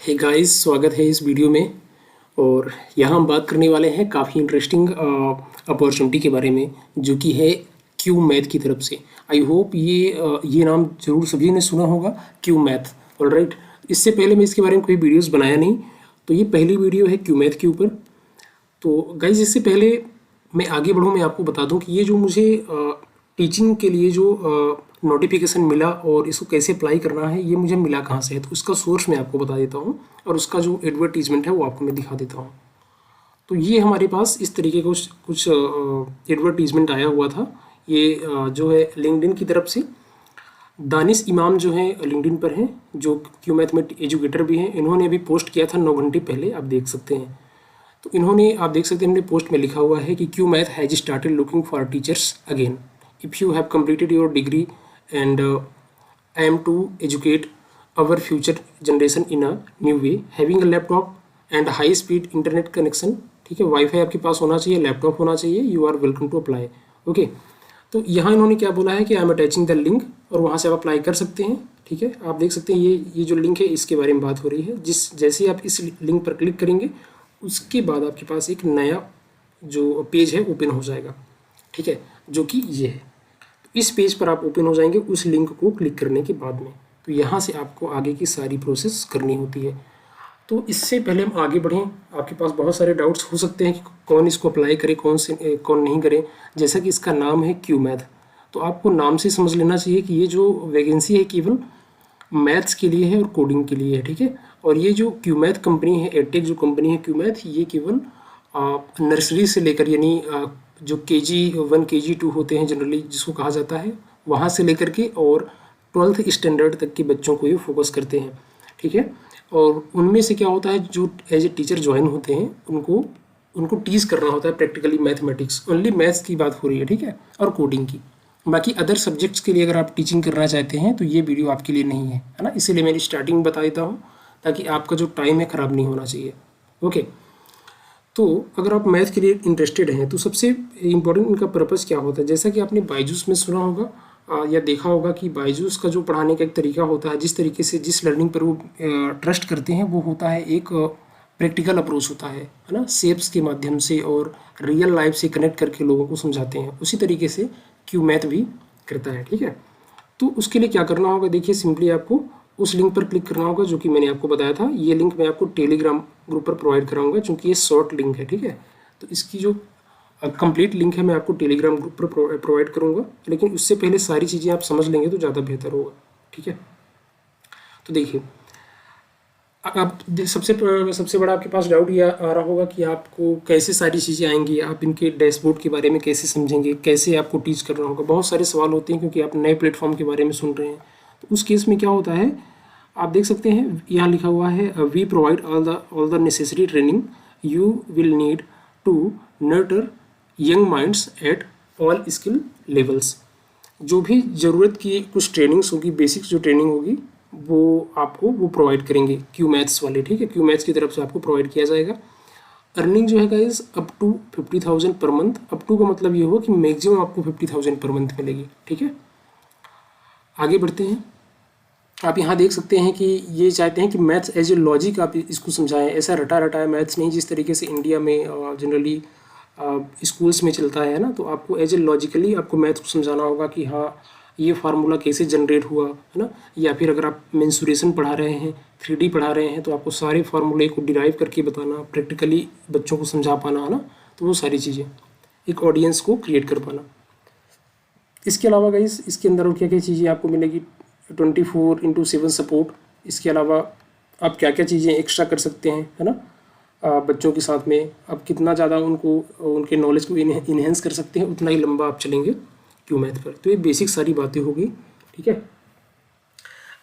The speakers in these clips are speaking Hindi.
हे गाइस, स्वागत है इस वीडियो में। और यहाँ हम बात करने वाले हैं काफ़ी इंटरेस्टिंग अपॉर्चुनिटी के बारे में, जो कि है क्यू मैथ की तरफ से। आई होप ये नाम जरूर सभी ने सुना होगा, क्यू मैथ। ऑलराइट, इससे पहले मैं इसके बारे में कोई वीडियोस बनाया नहीं, तो ये पहली वीडियो है क्यू मैथ के ऊपर। तो गाइज, इससे पहले मैं आगे बढ़ूँ, मैं आपको बता दूं कि ये जो मुझे टीचिंग के लिए जो नोटिफिकेशन मिला और इसको कैसे अप्लाई करना है, ये मुझे मिला कहाँ से है, तो उसका सोर्स मैं आपको बता देता हूँ और उसका जो एडवर्टीजमेंट है वो आपको मैं दिखा देता हूँ। तो ये हमारे पास इस तरीके का कुछ एडवर्टीजमेंट आया हुआ था। ये जो है लिंक्डइन की तरफ से। दानिश इमाम जो है लिंक्डइन पर हैं, जो क्यू मैथ में एजुकेटर भी हैं। इन्होंने अभी पोस्ट किया था 9 घंटे पहले, आप देख सकते हैं। तो इन्होंने, आप देख सकते हैं, इन्होंने पोस्ट में लिखा हुआ है कि Cuemath has started looking for teachers again if you have completed your degree and aim to educate our future generation in a new way, having a laptop and high speed internet connection. ठीक है, वाईफाई आपके पास होना चाहिए, लैपटॉप होना चाहिए, you are welcome to apply. Okay, तो यहाँ इन्होंने क्या बोला है कि I am attaching the link, और वहाँ से आप अप्लाई कर सकते हैं। ठीक है, आप देख सकते हैं ये जो लिंक है इसके बारे में बात हो रही है। जैसे ही आप इस लिंक पर क्लिक करेंगे, उसके बाद आपके पास एक नया जो पेज है ओपन हो जाएगा। ठीक है, जो कि ये है। तो इस पेज पर आप ओपन हो जाएंगे उस लिंक को क्लिक करने के बाद में। तो यहाँ से आपको आगे की सारी प्रोसेस करनी होती है। तो इससे पहले हम आगे बढ़ें, आपके पास बहुत सारे डाउट्स हो सकते हैं कि कौन इसको अप्लाई करे, कौन नहीं करे। जैसा कि इसका नाम है क्यू मैथ, तो आपको नाम से समझ लेना चाहिए कि ये जो वैकेंसी है केवल मैथ्स के लिए है और कोडिंग के लिए है। ठीक है, और ये जो क्यू मैथ कंपनी है, एडटेक जो कंपनी है क्यू मैथ, ये केवल नर्सरी से लेकर, यानी जो KG1 KG2 होते हैं जनरली जिसको कहा जाता है, वहाँ से लेकर के और 12th स्टैंडर्ड तक के बच्चों को ये फोकस करते हैं। ठीक है, और उनमें से क्या होता है, जो एज ए टीचर ज्वाइन होते हैं उनको टीच करना होता है प्रैक्टिकली मैथमेटिक्स। ओनली मैथ्स की बात हो रही है, ठीक है, और कोडिंग की। बाकी अदर सब्जेक्ट्स के लिए अगर आप टीचिंग करना चाहते हैं तो ये वीडियो आपके लिए नहीं है, है ना। इसीलिए मैंने स्टार्टिंग बता देता हूँ ताकि आपका जो टाइम है ख़राब नहीं होना चाहिए। ओके, तो अगर आप मैथ के लिए इंटरेस्टेड हैं तो सबसे इम्पोर्टेंट इनका पर्पज़ क्या होता है, जैसा कि आपने बायजूस में सुना होगा या देखा होगा कि बायजूस का जो पढ़ाने का एक तरीका होता है, जिस तरीके से जिस लर्निंग पर वो ट्रस्ट करते हैं, वो होता है एक प्रैक्टिकल अप्रोच होता है ना। शेप्स के माध्यम से और रियल लाइफ से कनेक्ट करके लोगों को समझाते हैं। उसी तरीके से क्यू मैथ भी करता है। ठीक है, तो उसके लिए क्या करना होगा, देखिए, सिंपली आपको उस लिंक पर क्लिक करना होगा जो कि मैंने आपको बताया था। ये लिंक मैं आपको टेलीग्राम ग्रुप पर प्रोवाइड कराऊंगा, क्योंकि ये शॉर्ट लिंक है। ठीक है, तो इसकी जो कंप्लीट लिंक है मैं आपको टेलीग्राम ग्रुप पर प्रोवाइड करूंगा, लेकिन उससे पहले सारी चीज़ें आप समझ लेंगे तो ज़्यादा बेहतर होगा। ठीक है, तो देखिए, आप सबसे बड़ा आपके पास डाउट ये आ रहा होगा कि आपको कैसे सारी चीज़ें आएंगी, आप इनके डैशबोर्ड के बारे में कैसे समझेंगे, कैसे आपको टीच करना होगा। बहुत सारे सवाल होते हैं क्योंकि आप नए प्लेटफॉर्म के बारे में सुन रहे हैं। तो उस केस में क्या होता है, आप देख सकते हैं यहाँ लिखा हुआ है, we provide all the necessary training you will need to nurture young minds at all skill levels. जो भी ज़रूरत की कुछ ट्रेनिंग्स होगी, बेसिक जो ट्रेनिंग होगी, वो आपको वो प्रोवाइड करेंगे क्यू मैथ्स वाले। ठीक है, क्यू मैथ्स की तरफ से आपको प्रोवाइड किया जाएगा। अर्निंग जो है guys up to 50,000 per month. Up to का मतलब ये होगा कि मैक्सिमम आपको 50,000 पर मंथ मिलेगी। ठीक है, आगे बढ़ते हैं। आप यहाँ देख सकते हैं कि ये चाहते हैं कि मैथ्स एज ए लॉजिक आप इसको समझाएं। ऐसा रटा रटाया मैथ्स नहीं, जिस तरीके से इंडिया में जनरली स्कूल्स में चलता है ना। तो आपको एज ए लॉजिकली आपको मैथ्स को समझाना होगा कि हाँ, ये फार्मूला कैसे जनरेट हुआ, है ना। या फिर अगर आप मेंसुरेशन पढ़ा रहे हैं, 3D पढ़ा रहे हैं, तो आपको सारे फार्मूले को डिराइव करके बताना, प्रैक्टिकली बच्चों को समझा पाना, है ना। तो वो सारी चीज़ें, एक ऑडियंस को क्रिएट कर पाना। इसके अलावा गाइस, इसके अंदर और क्या क्या चीज़ें आपको मिलेगी, 24/7 सपोर्ट। इसके अलावा आप क्या क्या चीज़ें एक्स्ट्रा कर सकते हैं, है ना, बच्चों के साथ में आप कितना ज़्यादा उनको उनके नॉलेज को इन्हेंस कर सकते हैं, उतना ही लंबा आप चलेंगे क्यू मैथ पर। तो ये बेसिक सारी बातें होगी। ठीक है,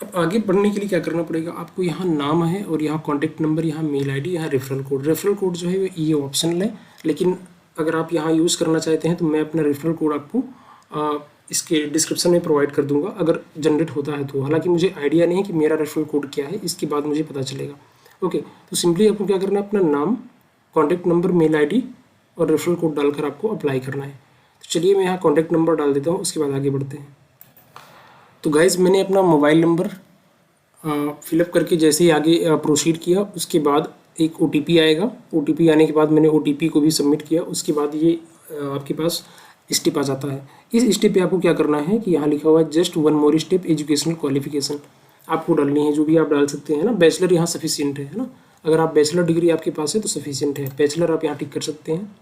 अब आगे बढ़ने के लिए क्या करना पड़ेगा, आपको यहाँ नाम है और यहाँ कॉन्टैक्ट नंबर, यहाँ मेल ID, यहाँ रेफरल कोड। रेफरल कोड जो है ये ऑप्शनल है, लेकिन अगर आप यहाँ यूज़ करना चाहते हैं तो मैं अपना रेफरल कोड आपको इसके डिस्क्रिप्शन में प्रोवाइड कर दूंगा, अगर जनरेट होता है तो। हालांकि मुझे आइडिया नहीं है कि मेरा रेफरल कोड क्या है, इसके बाद मुझे पता चलेगा। ओके, तो सिंपली आपको क्या करना है, अपना नाम, कॉन्टैक्ट नंबर, मेल ID और रेफरल कोड डालकर आपको अप्लाई करना है। तो चलिए मैं यहाँ कॉन्टैक्ट नंबर डाल देता हूँ, उसके बाद आगे बढ़ते हैं। तो गाइज़, मैंने अपना मोबाइल नंबर फिलअप करके जैसे ही आगे प्रोसीड किया, उसके बाद एक OTP आएगा। OTP आने के बाद मैंने OTP को भी सबमिट किया। उसके बाद ये आपके पास स्टेप आ जाता है। इस स्टेप पे आपको क्या करना है कि यहाँ लिखा हुआ है just one more step educational qualification आपको डालनी है, जो भी आप डाल सकते हैं ना। बैचलर यहाँ सफिशियंट है ना। अगर आप बैचलर डिग्री आपके पास है तो सफिशियंट है, बैचलर आप यहाँ टिक कर सकते हैं।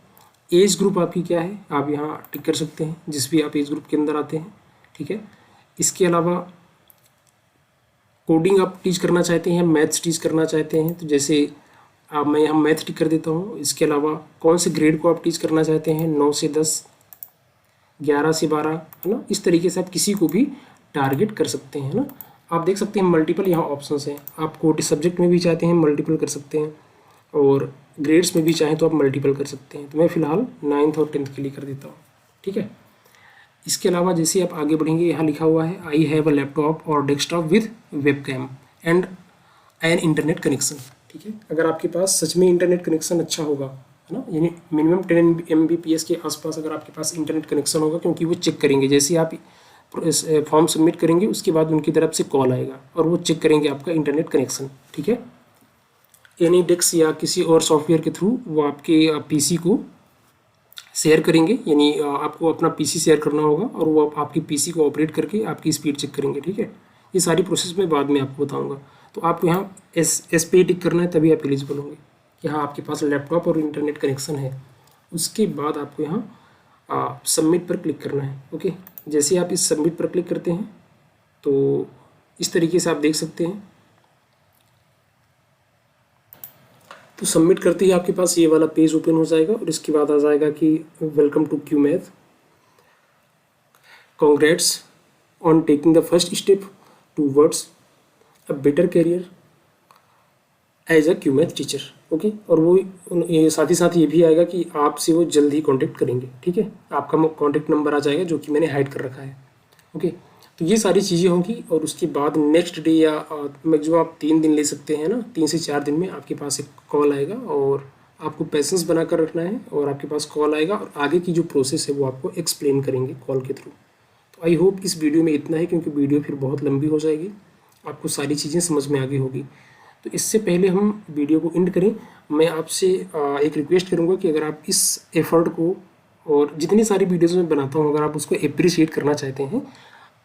एज ग्रुप आपकी क्या है आप यहाँ टिक कर सकते हैं, जिस भी आप एज ग्रुप के अंदर आते हैं, ठीक है। इसके अलावा कोडिंग आप टीच करना चाहते हैं, मैथ्स टीच करना चाहते हैं तो जैसे मैं यहाँ मैथ टिक कर देता हूँ। इसके अलावा कौन से ग्रेड को आप टीच करना चाहते हैं, 9 से 10, 11 से 12, है ना। इस तरीके से आप किसी को भी टारगेट कर सकते हैं ना। आप देख सकते हैं मल्टीपल यहाँ ऑप्शंस हैं। आप कोई सब्जेक्ट में भी चाहते हैं मल्टीपल कर सकते हैं, और ग्रेड्स में भी चाहें तो आप मल्टीपल कर सकते हैं। तो मैं फ़िलहाल 9th और 10th के लिए कर देता हूँ, ठीक है। इसके अलावा जैसे आप आगे बढ़ेंगे, यहाँ लिखा हुआ है आई हैव अ लैपटॉप और desktop with webcam and an internet connection, ठीक है। अगर आपके पास सच में इंटरनेट कनेक्शन अच्छा होगा, है ना, यानी मिनिमम 10 Mbps के आसपास अगर आपके पास इंटरनेट कनेक्शन होगा, क्योंकि वो चेक करेंगे जैसे आप फॉर्म सबमिट करेंगे उसके बाद उनकी तरफ से कॉल आएगा और वो चेक करेंगे आपका इंटरनेट कनेक्शन, ठीक है। एनी डेस्क या किसी और सॉफ्टवेयर के थ्रू वो आपके PC को शेयर करेंगे, यानी आपको अपना PC शेयर करना होगा और वो आपकी PC को ऑपरेट करके आपकी स्पीड चेक करेंगे, ठीक है। ये सारी प्रोसेस मैं बाद में आपको बताऊंगा। तो आपको यहाँ एस पे टिक करना है, तभी आप एलिजिबल होंगे कि हाँ आपके पास लैपटॉप और इंटरनेट कनेक्शन है। उसके बाद आपको यहाँ सबमिट पर क्लिक करना है, ओके। जैसे आप इस सबमिट पर क्लिक करते हैं तो इस तरीके से आप देख सकते हैं। तो सबमिट करते ही आपके पास ये वाला पेज ओपन हो जाएगा और इसके बाद आ जाएगा कि welcome to Cuemath, congrats on taking the first step towards a better career as a Cuemath teacher, okay. और वो साथ ही साथ ये भी आएगा कि आपसे वो जल्द ही कांटेक्ट करेंगे, ठीक है। आपका कॉन्टैक्ट नंबर आ जाएगा जो कि मैंने हाइड कर रखा है, ओके। तो ये सारी चीज़ें होंगी और उसके बाद नेक्स्ट डे या मैक्सिमम आप 3 दिन ले सकते हैं ना, 3 से 4 दिन में आपके पास एक कॉल आएगा और आपको पेशेंस बनाकर रखना है और आपके पास कॉल आएगा और आगे की जो प्रोसेस है वो आपको एक्सप्लेन करेंगे कॉल के थ्रू। तो आई होप इस वीडियो में इतना है, क्योंकि वीडियो फिर बहुत लंबी हो जाएगी, आपको सारी चीज़ें समझ में आ गई होगी। तो इससे पहले हम वीडियो को एंड करें, मैं आपसे एक रिक्वेस्ट करूँगा कि अगर आप इस एफर्ट को और जितनी सारी वीडियोज़ मैं बनाता हूँ अगर आप उसको अप्रिशिएट करना चाहते हैं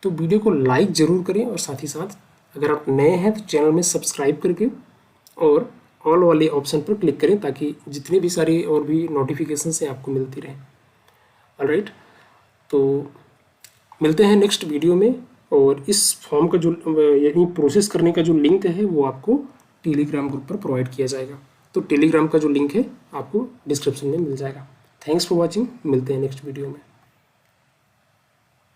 तो वीडियो को लाइक ज़रूर करें, और साथ ही साथ अगर आप नए हैं तो चैनल में सब्सक्राइब करके और ऑल वाले ऑप्शन पर क्लिक करें ताकि जितने भी सारे और भी नोटिफिकेशन हैं आपको मिलती रहें। ऑलराइट, तो मिलते हैं नेक्स्ट वीडियो में। और इस फॉर्म का जो यानी प्रोसेस करने का जो लिंक है वो आपको टेलीग्राम ग्रुप पर प्रोवाइड किया जाएगा। तो टेलीग्राम का जो लिंक है आपको डिस्क्रिप्शन में मिल जाएगा। थैंक्स फॉर वॉचिंग, मिलते हैं नेक्स्ट वीडियो में।